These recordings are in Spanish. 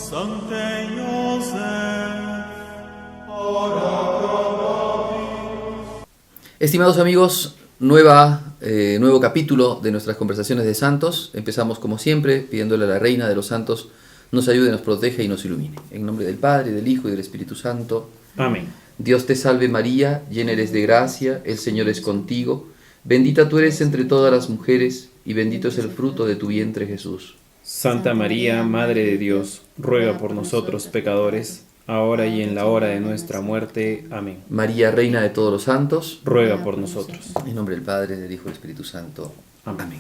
Sancte Joseph, ora pro nobis. Estimados amigos, nuevo capítulo de nuestras conversaciones de santos. Empezamos como siempre pidiéndole a la Reina de los Santos nos ayude, nos proteja y nos ilumine. En nombre del Padre, del Hijo y del Espíritu Santo. Amén. Dios te salve María, llena eres de gracia, el Señor es contigo. Bendita tú eres entre todas las mujeres y bendito es el fruto de tu vientre Jesús. Santa María, Madre de Dios, ruega por nosotros pecadores, ahora y en la hora de nuestra muerte. Amén. María, Reina de todos los santos. Ruega por nosotros. En nombre del Padre, del Hijo y del Espíritu Santo. Amén. Amén.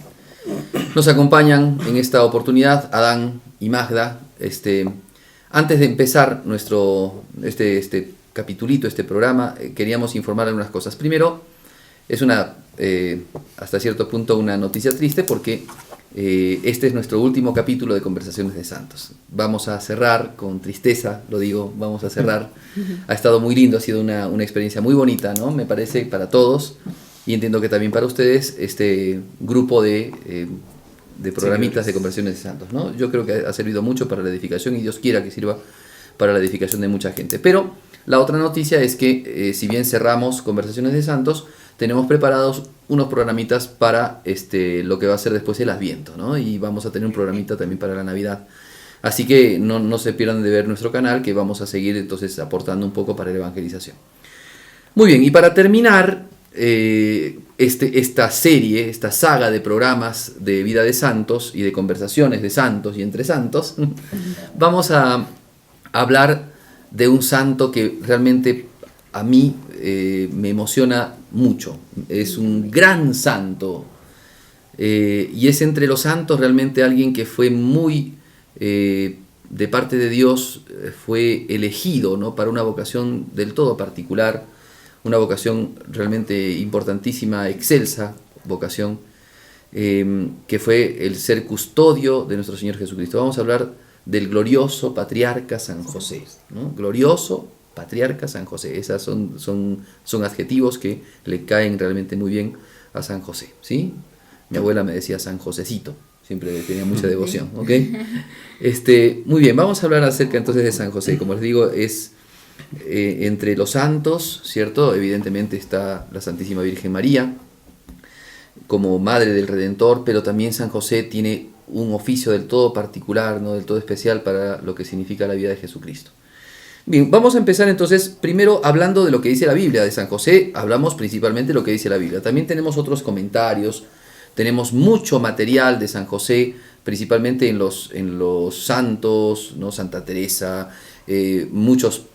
Nos acompañan en esta oportunidad Adán y Magda. Antes de empezar nuestro capitulito, este programa, queríamos informar algunas cosas. Primero, es hasta cierto punto una noticia triste porque este es nuestro último capítulo de Conversaciones de Santos. Vamos a cerrar con tristeza, lo digo, vamos a cerrar. Ha estado muy lindo, ha sido una experiencia muy bonita, ¿no? Me parece, para todos. Y entiendo que también para ustedes, este grupo de programitas de Conversaciones de Santos, ¿no? Yo creo que ha servido mucho para la edificación y Dios quiera que sirva para la edificación de mucha gente. Pero la otra noticia es que si bien cerramos Conversaciones de Santos, tenemos preparados unos programitas para lo que va a ser después el Adviento, ¿no? Y vamos a tener un programita también para la Navidad. Así que no se pierdan de ver nuestro canal, que vamos a seguir entonces aportando un poco para la evangelización. Muy bien, y para terminar esta serie, esta saga de programas de vida de santos y de conversaciones de santos y entre santos, vamos a hablar de un santo que realmente a mí me emociona mucho. Es un gran santo y es entre los santos realmente alguien que fue muy de parte de Dios, fue elegido, ¿no? Para una vocación del todo particular, una vocación realmente importantísima, excelsa vocación, que fue el ser custodio de nuestro Señor Jesucristo. Vamos a hablar del glorioso patriarca San José, ¿no? Glorioso patriarca San José. Esas son adjetivos que le caen realmente muy bien a San José, ¿sí? Mi abuela me decía San Josecito, siempre tenía mucha devoción, ¿ok? Muy bien, vamos a hablar acerca entonces de San José. Como les digo, es entre los santos, ¿cierto? Evidentemente está la Santísima Virgen María como Madre del Redentor, pero también San José tiene un oficio del todo particular, ¿no? Del todo especial para lo que significa la vida de Jesucristo. Bien, vamos a empezar entonces primero hablando de lo que dice la Biblia. De San José hablamos principalmente de lo que dice la Biblia. También tenemos otros comentarios, tenemos mucho material de San José, principalmente en los santos, ¿no? Santa Teresa, muchos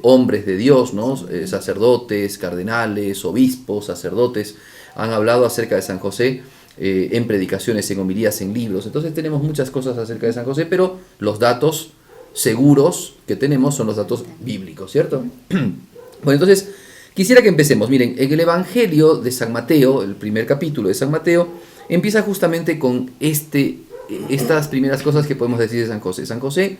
hombres de Dios, ¿no? Sacerdotes, cardenales, obispos, sacerdotes, han hablado acerca de San José en predicaciones, en homilías, en libros. Entonces tenemos muchas cosas acerca de San José, pero los datos seguros que tenemos son los datos bíblicos, ¿cierto? Bueno, entonces quisiera que empecemos. Miren, en el Evangelio de San Mateo, el primer capítulo de San Mateo, empieza justamente con estas primeras cosas que podemos decir de San José. San José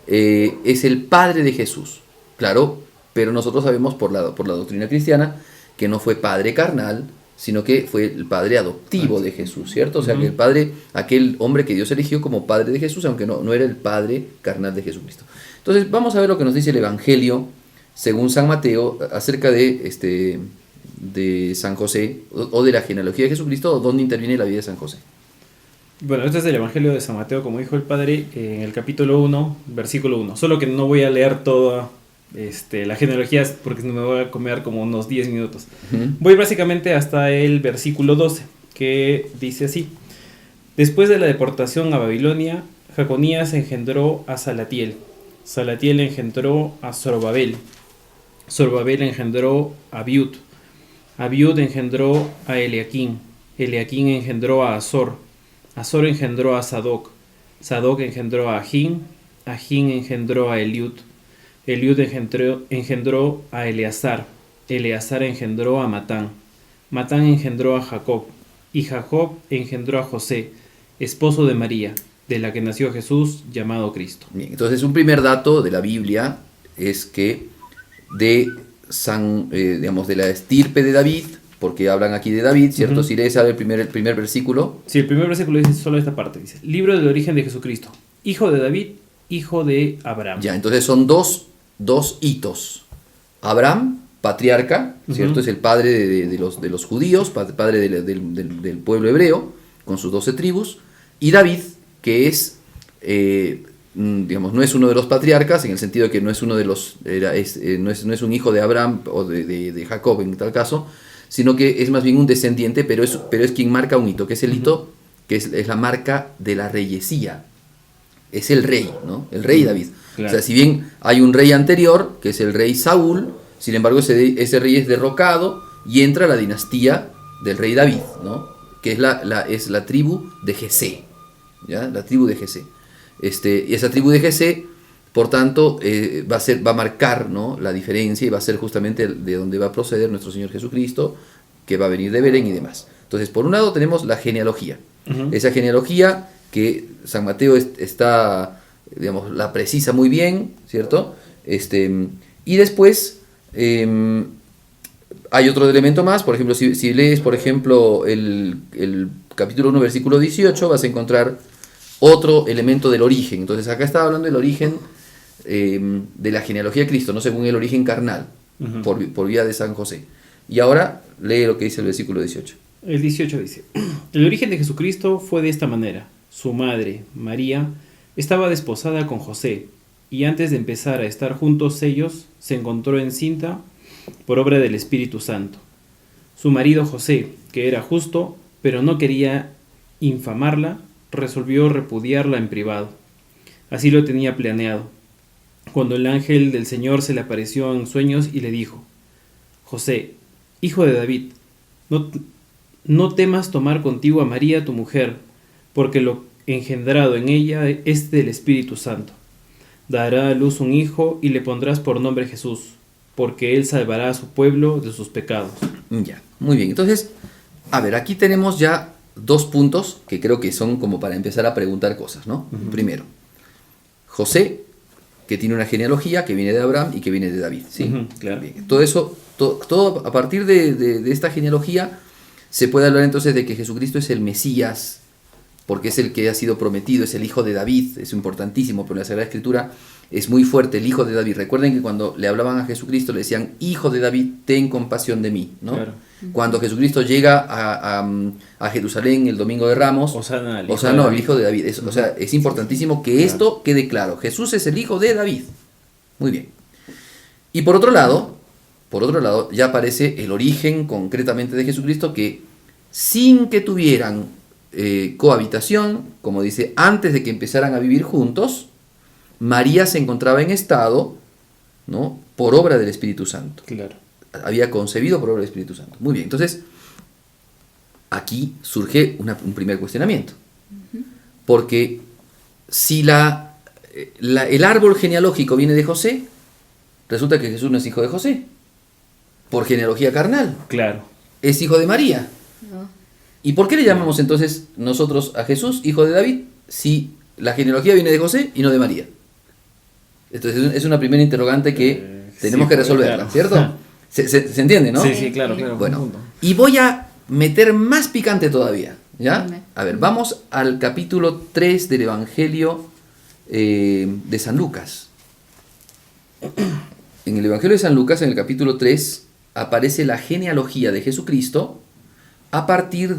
es el padre de Jesús, claro, pero nosotros sabemos por la doctrina cristiana que no fue padre carnal, sino que fue el padre adoptivo de Jesús, ¿cierto? O sea, que el padre, aquel hombre que Dios eligió como padre de Jesús, aunque no era el padre carnal de Jesucristo. Entonces, vamos a ver lo que nos dice el Evangelio, según San Mateo, acerca de San José, o de la genealogía de Jesucristo, o dónde interviene la vida de San José. Bueno, este es el Evangelio de San Mateo, como dijo el Padre, en el capítulo 1, versículo 1. Solo que no voy a leer toda la genealogía porque me voy a comer como unos 10 minutos. Voy básicamente hasta el versículo 12, que dice así: Después de la deportación a Babilonia, Jeconías engendró a Salatiel. Salatiel engendró a Zorobabel. Zorobabel engendró a Abiud. Abiud engendró a Eliaquín. Eliaquín engendró a Azor. Azor engendró a Sadoc. Sadoc engendró a Agín. Agín engendró a Eliud. Eliud engendró a Eleazar. Eleazar engendró a Matán. Matán engendró a Jacob. Y Jacob engendró a José, esposo de María, de la que nació Jesús, llamado Cristo. Bien, entonces un primer dato de la Biblia es que de la estirpe de David, porque hablan aquí de David, ¿cierto? Si lees el primer versículo. Sí, el primer versículo dice solo esta parte, dice: Libro del origen de Jesucristo, hijo de David, hijo de Abraham. Ya, entonces son dos hitos. Abraham, patriarca, ¿cierto? Ujú. Es el padre de los judíos, padre del pueblo hebreo, con sus 12 tribus. Y David, que es, digamos, no es uno de los patriarcas, en el sentido de que no es uno de los, no es un hijo de Abraham o de Jacob en tal caso, sino que es más bien un descendiente, pero es quien marca un hito, que es el hito, que es la marca de la reyesía. Es el rey, ¿no? El rey David. Claro. O sea, si bien hay un rey anterior, que es el rey Saúl, sin embargo ese rey es derrocado y entra la dinastía del rey David, ¿no? Que es la tribu de Jesé, ¿ya? La tribu de Jesé. Y esa tribu de Jesé, por tanto, va a marcar, ¿no?, la diferencia, y va a ser justamente de donde va a proceder nuestro Señor Jesucristo, que va a venir de Belén y demás. Entonces, por un lado tenemos la genealogía. Ujú. Esa genealogía que San Mateo está, digamos, la precisa muy bien, ¿cierto? Y después hay otro elemento más. Por ejemplo, si lees, por ejemplo, el capítulo 1, versículo 18, vas a encontrar otro elemento del origen. Entonces acá está hablando del origen de la genealogía de Cristo, no según el origen carnal, Ujú. por vía de San José. Y ahora lee lo que dice el versículo 18. El 18 dice: el origen de Jesucristo fue de esta manera. Su madre, María, estaba desposada con José, y antes de empezar a estar juntos ellos, se encontró encinta por obra del Espíritu Santo. Su marido José, que era justo, pero no quería infamarla, resolvió repudiarla en privado. Así lo tenía planeado, cuando el ángel del Señor se le apareció en sueños y le dijo: José, hijo de David, no temas tomar contigo a María tu mujer, porque lo engendrado en ella es del Espíritu Santo. Dará a luz un hijo y le pondrás por nombre Jesús, porque él salvará a su pueblo de sus pecados. Ya, muy bien. Entonces, a ver, aquí tenemos ya dos puntos que creo que son como para empezar a preguntar cosas, ¿no? Ujú. Primero, José, que tiene una genealogía que viene de Abraham y que viene de David, ¿sí? Ujú, claro. Bien, todo eso, todo a partir de esta genealogía se puede hablar entonces de que Jesucristo es el Mesías, porque es el que ha sido prometido, es el hijo de David, es importantísimo, pero en la Sagrada Escritura es muy fuerte, el hijo de David. Recuerden que cuando le hablaban a Jesucristo le decían: hijo de David, ten compasión de mí, ¿no? Claro. Cuando Jesucristo llega a Jerusalén el domingo de Ramos, Osana al el hijo de David. O sea, es importantísimo que esto quede claro. Jesús es el hijo de David. Muy bien. Y por otro lado, ya aparece el origen concretamente de Jesucristo, que sin que tuvieran cohabitación, como dice, antes de que empezaran a vivir juntos, María se encontraba en estado, ¿no?, por obra del Espíritu Santo. Claro. Había concebido por obra del Espíritu Santo. Muy bien, entonces aquí surge un primer cuestionamiento. Porque si el árbol genealógico viene de José, resulta que Jesús no es hijo de José, por genealogía carnal, Claro. es hijo de María. No. ¿Y por qué le llamamos entonces nosotros a Jesús hijo de David si la genealogía viene de José y no de María? Entonces es una primera interrogante que tenemos que resolverla, claro. ¿cierto? ¿Se entiende, no? Sí, sí, claro, claro. Bueno, Punto. y voy a meter más picante todavía, ¿ya? Dime. A ver, vamos al capítulo 3 del Evangelio de San Lucas. En el Evangelio de San Lucas, en el capítulo 3, aparece la genealogía de Jesucristo a partir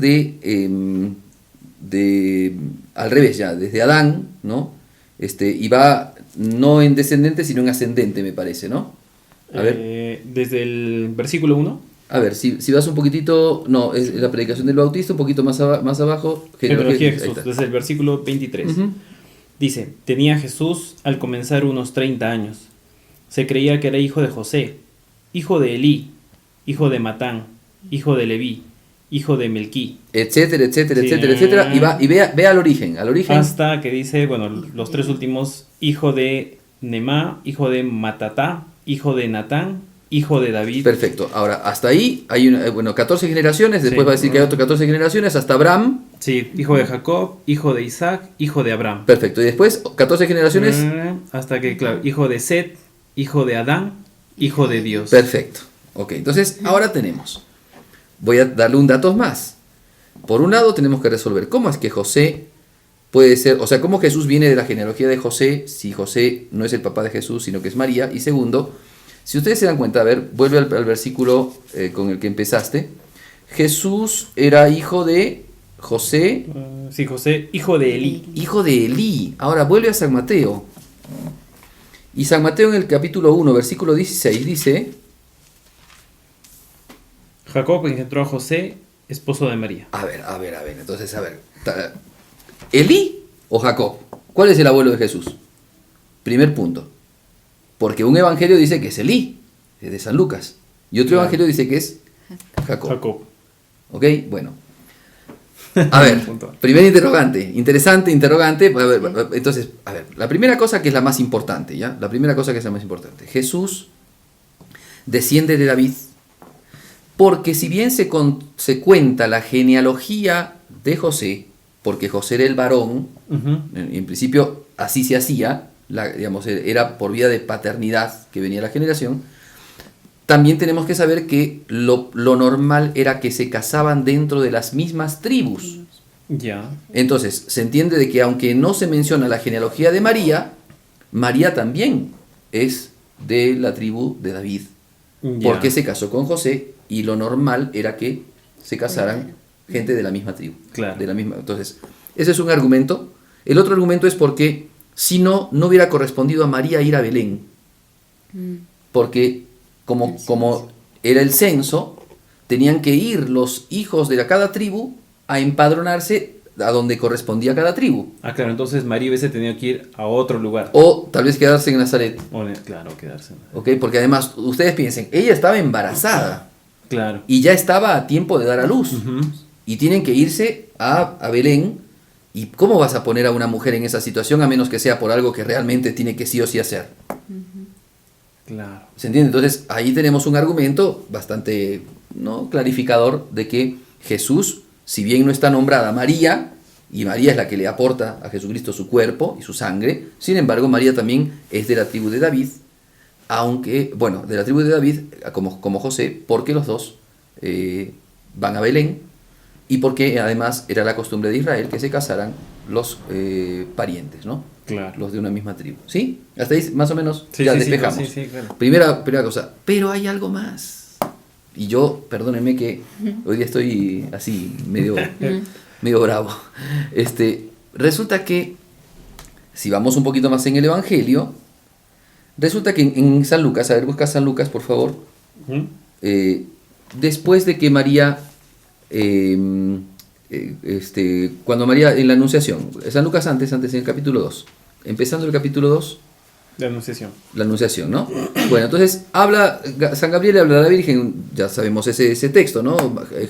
al revés ya, desde Adán, ¿no? Y va no en descendente, sino en ascendente, me parece, ¿no? A ver. Desde el versículo 1. A ver, si vas un poquitito, no, es la predicación del Bautista, un poquito más abajo. Genealogía de ahí Jesús, está. desde el versículo 23. Ujú. Dice: tenía Jesús al comenzar unos 30 años. Se creía que era hijo de José, hijo de Elí, hijo de Matán, hijo de Leví, hijo de Melquí. Etcétera, etcétera, Sí. etcétera, etcétera. Y ve al origen. Hasta que dice, bueno, los tres últimos: hijo de Nemá, hijo de Matatá, hijo de Natán, hijo de David. Perfecto. Ahora, hasta ahí hay 14 generaciones. Después Sí. va a decir que hay otras 14 generaciones hasta Abraham. Sí, hijo de Jacob, hijo de Isaac, hijo de Abraham. Perfecto. Y después 14 generaciones. Hasta que, claro, hijo de Set, hijo de Adán, hijo de Dios. Perfecto. Ok, entonces ahora tenemos. Voy a darle un dato más. Por un lado tenemos que resolver cómo es que José puede ser, o sea, cómo Jesús viene de la genealogía de José, si José no es el papá de Jesús, sino que es María. Y segundo, si ustedes se dan cuenta, a ver, vuelve al versículo con el que empezaste. Jesús era hijo de José, Sí, José, hijo de Elí. hijo de Elí. Ahora vuelve a San Mateo. Y San Mateo en el capítulo 1, versículo 16 dice, Jacob engendró a José, esposo de María. a ver, entonces, ¿Elí o Jacob? ¿Cuál es el abuelo de Jesús? Primer punto. Porque un evangelio dice que es Elí, es de San Lucas. Y otro Claro. evangelio dice que es Jacob. Jacob. ¿Ok? Bueno. A ver, Punto. primer interrogante. Interesante interrogante. A ver, entonces, a ver, la primera cosa que es la más importante, ¿ya? La primera cosa que es la más importante. Jesús desciende de David porque si bien se cuenta la genealogía de José, porque José era el varón, Ujú. en principio así se hacía, digamos, era por vía de paternidad que venía la generación. También tenemos que saber que lo normal era que se casaban dentro de las mismas tribus. Ya. Entonces, se entiende de que aunque no se menciona la genealogía de María, María también es de la tribu de David, Ya. porque se casó con José y lo normal era que se casaran gente de la misma tribu. Claro. De la misma. Entonces, ese es un argumento. El otro argumento es porque si no hubiera correspondido a María ir a Belén, porque como era el censo, tenían que ir los hijos de cada tribu a empadronarse a donde correspondía cada tribu. Ah, claro, entonces María hubiese tenido que ir a otro lugar. O tal vez quedarse en Nazaret. Claro, quedarse. ¿Ok? Porque además, ustedes piensen, ella estaba embarazada Claro. y ya estaba a tiempo de dar a luz. Ujú. Y tienen que irse a Belén. ¿Y cómo vas a poner a una mujer en esa situación a menos que sea por algo que realmente tiene que sí o sí hacer? Claro. ¿Se entiende? Entonces ahí tenemos un argumento bastante, ¿no?, clarificador de que Jesús, si bien no está nombrada María, y María es la que le aporta a Jesucristo su cuerpo y su sangre, sin embargo María también es de la tribu de David, aunque, bueno, de la tribu de David como José, porque los dos van a Belén y porque además era la costumbre de Israel que se casaran los parientes, ¿no? Claro. Los de una misma tribu. ¿Sí? Hasta ahí más o menos Sí, ya sí, despejamos. Sí, sí, claro. Primera cosa. Pero hay algo más. Y yo, perdónenme que hoy día estoy así, medio bravo. Resulta que, si vamos un poquito más en el Evangelio, resulta que en San Lucas, a ver, busca San Lucas, por favor. Ujú. Después de que María, cuando María en la Anunciación, San Lucas antes en el capítulo 2, empezando el capítulo 2, La Anunciación. la Anunciación, ¿no? Bueno, entonces San Gabriel habla a la Virgen, ya sabemos ese texto, ¿no?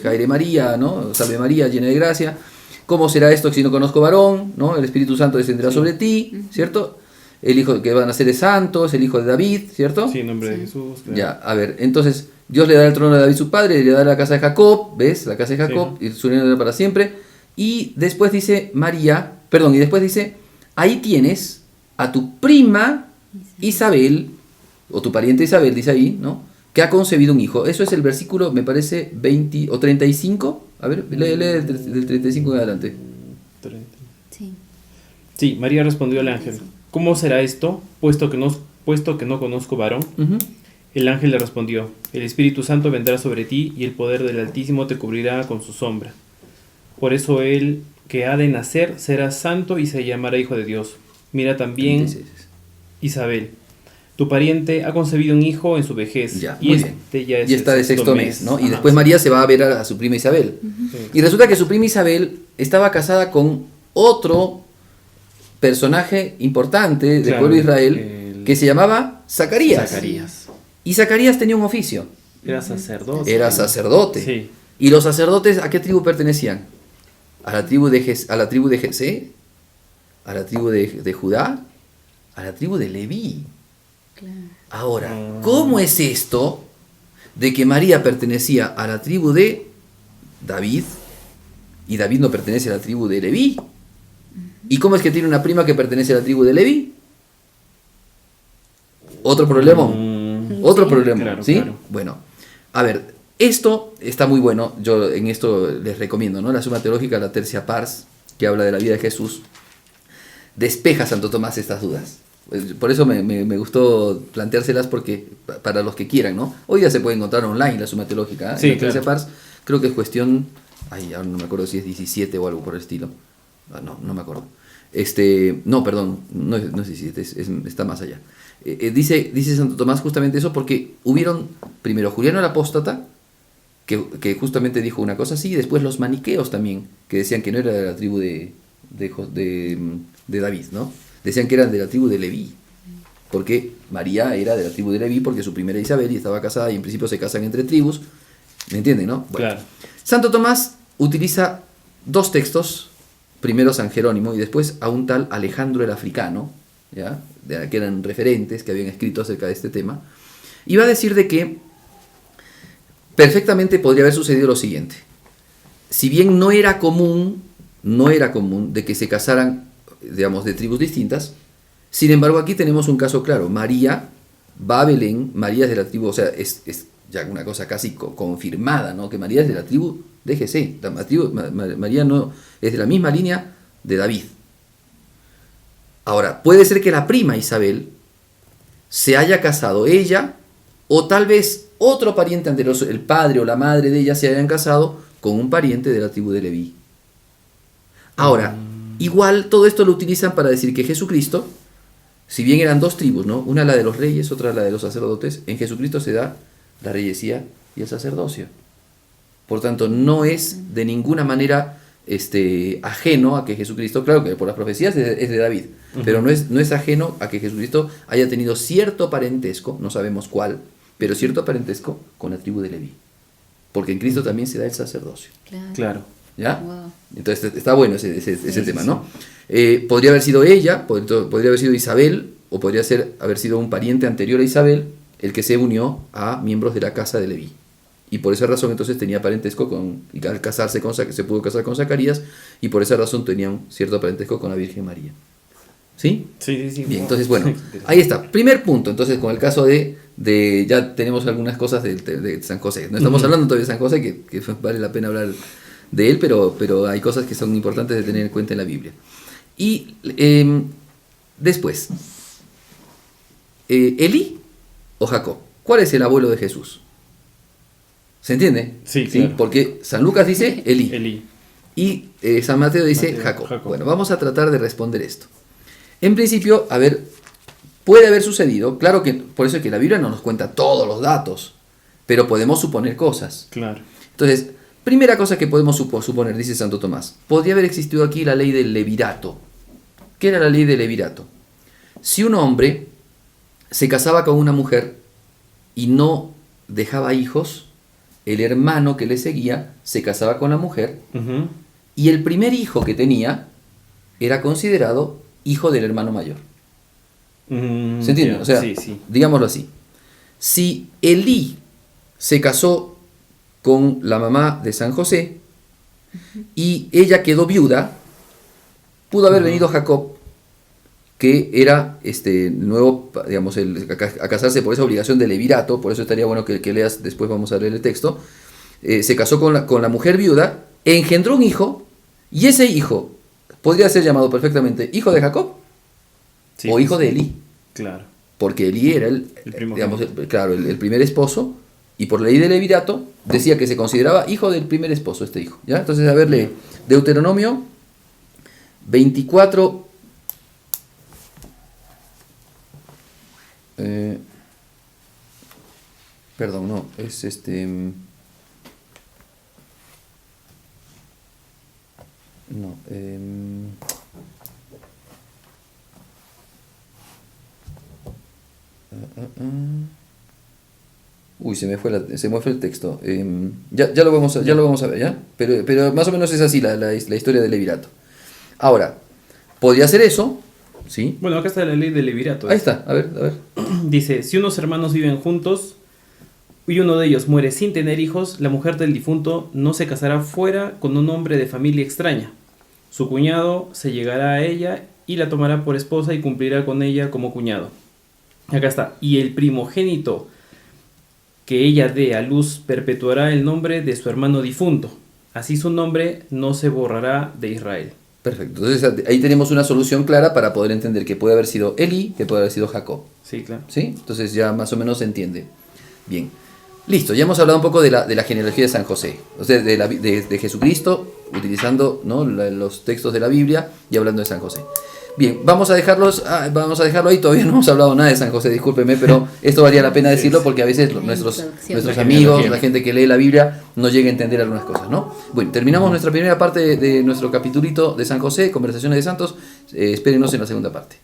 Jaire María, ¿no? Salve María, llena de gracia. ¿Cómo será esto si no conozco varón? ¿No? El Espíritu Santo descenderá sobre ti, ¿cierto? El hijo que van a ser es santo, es el hijo de David, ¿cierto? Sí, en nombre de Jesús. Claro. Ya, a ver, entonces Dios le dará el trono a David su padre, le dará la casa de Jacob, ¿ves? La casa de Jacob, Sí. y su reino para siempre. Y después dice y después dice, ahí tienes a tu prima Isabel, o tu pariente Isabel, dice ahí, ¿no? Que ha concebido un hijo. Eso es el versículo, me parece, 20 o 35. A ver, lee del 35 en adelante. 30. Sí. Sí, María respondió al ángel: ¿Cómo será esto, puesto que no conozco varón? Ujú. El ángel le respondió: El Espíritu Santo vendrá sobre ti, y el poder del Altísimo te cubrirá con su sombra. Por eso el que ha de nacer será santo y se llamará Hijo de Dios. Mira también 36. Isabel, tu pariente ha concebido un hijo en su vejez, Ya, y muy este ya es Y el está de sexto mes, ¿no? Y Ajá, después María se va a ver a su prima Isabel. sí. Y resulta que su prima Isabel estaba casada con otro personaje importante del Claro, pueblo de Israel el- que se llamaba Zacarías. Zacarías. Y Zacarías tenía un oficio, Era sacerdote. era sacerdote. Sí. ¿Y los sacerdotes a qué tribu pertenecían? ¿A la tribu de Jesé? ¿A la tribu de Judá? ¿A la tribu de Leví? Claro. Ahora, ¿cómo es esto de que María pertenecía a la tribu de David y David no pertenece a la tribu de Leví? ¿Y cómo es que tiene una prima que pertenece a la tribu de Leví? Otro problema. Otro Sí. problema, Claro, ¿sí? claro. Bueno, a ver, esto está muy bueno. Yo en esto les recomiendo, ¿no? La Suma Teológica, la Tercia Pars, que habla de la vida de Jesús. despeja Santo Tomás estas dudas. Por eso me gustó planteárselas, porque para los que quieran, ¿no? Hoy ya se puede encontrar online la Suma Teológica, ¿eh? Sí, En la 13 claro. Pars, creo que es cuestión, ahora no me acuerdo si es 17 o algo por el estilo. No me acuerdo. No, perdón, no es 17, está más allá. Dice Santo Tomás justamente eso, porque hubieron primero Juliano el Apóstata, que justamente dijo una cosa así, y después los maniqueos también, que decían que no era de la tribu de David, ¿no? Decían que eran de la tribu de Leví, porque María era de la tribu de Leví, porque su primera Isabel y estaba casada, y en principio se casan entre tribus, ¿me entienden, no? Bueno, Claro. Santo Tomás utiliza dos textos, primero San Jerónimo y después a un tal Alejandro el Africano, ¿ya? Que eran referentes que habían escrito acerca de este tema, y va a decir de que perfectamente podría haber sucedido lo siguiente: si bien no era común de que se casaran, digamos, de tribus distintas, sin embargo aquí tenemos un caso claro. María va a Belén, María es de la tribu, o sea, es ya una cosa casi confirmada, ¿no? Que María es de la tribu de Jesé. María no es de la misma línea de David. Ahora, puede ser que la prima Isabel se haya casado ella, o tal vez otro pariente anterior, el padre o la madre de ella, se hayan casado con un pariente de la tribu de Leví. Ahora, igual todo esto lo utilizan para decir que Jesucristo, si bien eran dos tribus, ¿no? Una la de los reyes, otra la de los sacerdotes, en Jesucristo se da la reyesía y el sacerdocio. Por tanto, no es de ninguna manera ajeno a que Jesucristo, claro que por las profecías es de David, pero no es ajeno a que Jesucristo haya tenido cierto parentesco, no sabemos cuál, pero cierto parentesco con la tribu de Leví. Porque en Cristo también se da el sacerdocio. Claro. ¿Ya? Wow. Entonces está bueno ese tema, sí. ¿no? Podría haber sido ella, podría haber sido Isabel, o podría haber sido un pariente anterior a Isabel el que se unió a miembros de la casa de Leví. Y por esa razón entonces tenía parentesco y al casarse se pudo casar con Zacarías, y por esa razón tenía un cierto parentesco con la Virgen María. ¿Sí? Sí. Bien, entonces bueno, ahí está. Primer punto, entonces, con el caso de ya tenemos algunas cosas de San José. No estamos hablando todavía de San José, que vale la pena hablar de él, pero hay cosas que son importantes de tener en cuenta en la Biblia. Y después, ¿Elí o Jacob? ¿Cuál es el abuelo de Jesús? ¿Se entiende? Sí, claro. Porque San Lucas dice Elí. Elí. Y San Mateo dice Jacob. Bueno, vamos a tratar de responder esto. En principio, a ver, puede haber sucedido, claro que por eso es que la Biblia no nos cuenta todos los datos, pero podemos suponer cosas. Claro. Entonces, primera cosa que podemos suponer, dice Santo Tomás, podría haber existido aquí la ley del levirato. ¿Qué era la ley del levirato? Si un hombre se casaba con una mujer y no dejaba hijos, el hermano que le seguía se casaba con la mujer, Ujú. y el primer hijo que tenía era considerado hijo del hermano mayor. ¿Se entiende? Ya, O sea, sí. digámoslo así. Si Elí se casó con la mamá de San José y ella quedó viuda, pudo haber venido Jacob, que era nuevo, digamos, a casarse por esa obligación de levirato. Por eso estaría bueno que leas, después vamos a leer el texto. Se casó con la mujer viuda, engendró un hijo, y ese hijo podría ser llamado perfectamente hijo de Jacob Sí, o hijo de Elí, Claro. porque Elí era El primogénito. digamos, el primer esposo, y por ley de levirato decía que se consideraba hijo del primer esposo este hijo, ¿ya? Entonces, a ver, lee Deuteronomio 24. Perdón, no, es no, Uy, se me fue el texto. Ya lo vamos a ver, ¿ya? Pero más o menos es así la historia del levirato. Ahora, podría ser eso, ¿sí? Bueno, acá está la ley del levirato. Ahí está, a ver. Dice, si unos hermanos viven juntos y uno de ellos muere sin tener hijos, la mujer del difunto no se casará fuera con un hombre de familia extraña. Su cuñado se llegará a ella y la tomará por esposa y cumplirá con ella como cuñado. Acá está. Y el primogénito que ella dé a luz perpetuará el nombre de su hermano difunto. Así su nombre no se borrará de Israel. Perfecto. Entonces ahí tenemos una solución clara para poder entender que puede haber sido Eli, que puede haber sido Jacob. Sí, claro. ¿Sí? Entonces ya más o menos se entiende. Bien. Listo, ya hemos hablado un poco de la genealogía de San José, o sea, de Jesucristo, utilizando, ¿no?, los textos de la Biblia y hablando de San José. Bien, vamos a dejarlo ahí, todavía no hemos hablado nada de San José, discúlpeme, pero esto valía la pena decirlo porque a veces nuestros amigos, la gente que lee la Biblia, no llega a entender algunas cosas, ¿no? Bueno, terminamos nuestra primera parte de nuestro capitulito de San José, Conversaciones de Santos, espérenos en la segunda parte.